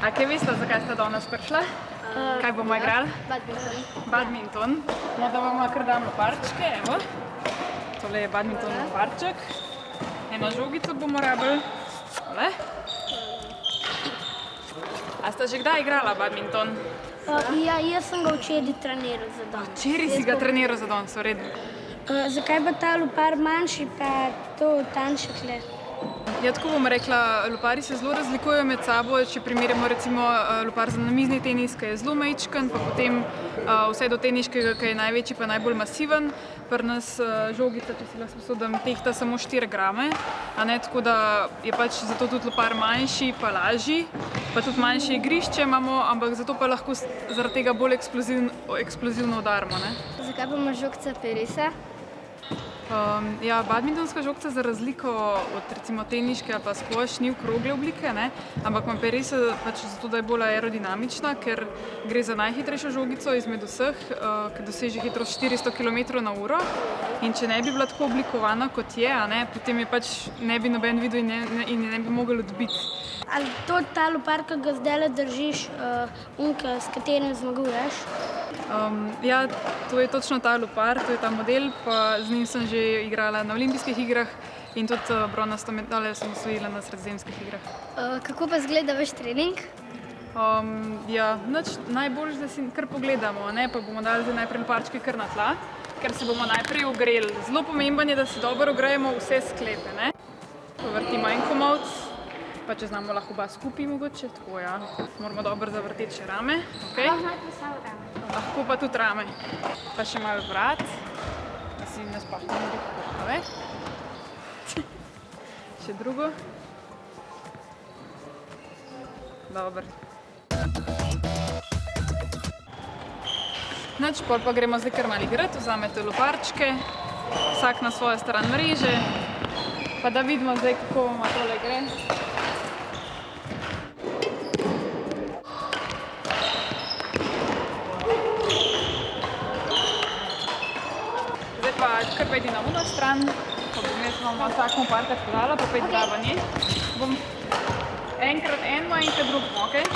A kaj veste, zakaj ste danes prišla? Kaj bomo igrali? Badminton. No, da bomo kar dam loparčke, evo. Tole je badminton loparček. Eno žogico bomo rabili. Tole. A ste že kdaj igrala badminton? Ja, jaz sem ga včeraj treniral za danes. Včeraj si ga treniral za danes, v redu. Zakaj pa ta lopar manjši, pa to tanjše tle? Ja, tako bom rekla, loparji se zelo razlikujejo med sabo, če primerjamo recimo lopar za namizni tenis, ki je zelo majčken, pa potem vse do teniškega, ki je največji pa najbolj masiven. Pri nas žogica, če si lahko sposodim, tehta samo 4 grame, a ne, tako da je pač zato tudi lopar manjši pa lažji, pa tudi manjše igrišče imamo, ampak zato pa lahko zaradi tega bolj eksplozivno udarimo, ne. Zakaj pa ima žogica perisa? Ja, badmintonska žogica za razliko od recimo teniške ali pa squash ni okrogle oblike, ne, ampak ima perisa pač zato, da je bolj aerodinamična, ker gre za najhitrejšo žogico izmed vseh, ki doseže hitrost 400 km/h. In če ne bi bila tako oblikovana, kot je, a ne, potem je pač ne bi noben videl in je ne bi mogel odbiti. Ali to ta lopar, ki ga zdajle držiš, s katerim zmaguješ? Ja, to je točno ta lopar, to je ta model, pa z njim sem že igrala na olimpijskih igrah in tudi bronasto medaljo sem osvojila na sredozemskih igrah. Kako pa izgleda vaš trening? Ja, najboljše, da si kar pogledamo, ne, pa bomo dali zdaj najprej loparčke kar na tla, ker se bomo najprej ogreli. Zelo pomembno je, da si dobro ogrejemo vse sklepe, ne. Povrtimo en komolc, pa če znamo lahko oba skupaj mogoče, tako ja. Moramo dobro zavrteti še rame, okej? Lahko pa tudi rame. Pa še malo vrat, da si ne spahnemo do pokrove. Še drugo. Dobro. Nič, pol pa gremo zdaj kar malo igrati, vzamete loparčke, vsak na svojo stran mreže, pa da vidimo zdaj, kako bomo tole gre. Zdaj pa kar pejdi na uno stran, pa bom jaz vam vsakmu parkrat podala, pa pejdi zraven nje. Bom enkrat eno, enkrat drugo, okej?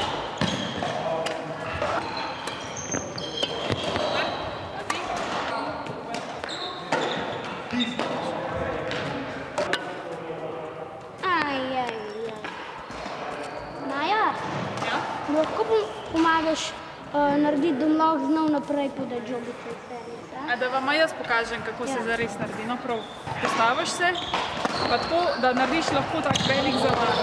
Maja, Ja? lahko pomagaš narediti, da lahko znov naprej podati žogico iz tenisa? A da vam jaz pokažem, kako se zares naredi. No, prav, postaviš se, pa tako, da narediš lahko tak velik zamah.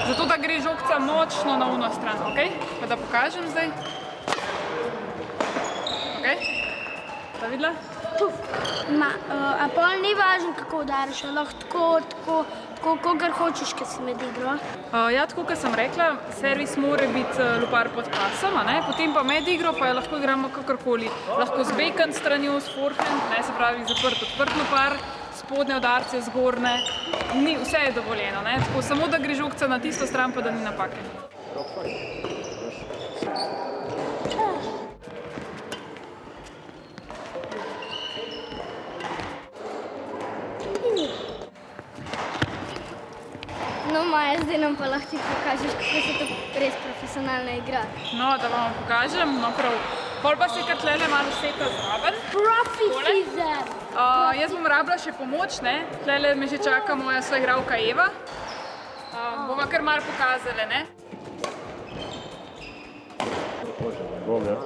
Zato, da gre žogica močno na uno stran, okej? Pa da pokažem zdaj. Okej? Sta videla? A pol ni važno, kako udariš, lahko tako, kakor hočeš, ker si med igro? Ja, tako, kot sem rekla, servis mora biti lopar pod pasom, a ne? Potem pa med igro pa lahko igramo kakorkoli. Lahko z backhand stranjo, s forehand, ne, se pravi zaprt, odprt lopar, spodnje udarce, zgornje. Vse je dovoljeno, ne? Tako, samo da gre žogica na tisto stran, pa da ni napake. No, Maja, zdaj nam pa lahko ti pokažeš, kako se to res profesionalno igra. No, da vam pokažem, no prav. Pol pa se kar tlele malo seta zraven. Profizem! Jaz bom rabila še pomoč, ne. Tlele me že čaka moja soigralka Eva. Bova kar malo pokazale, ne. Bom, ja.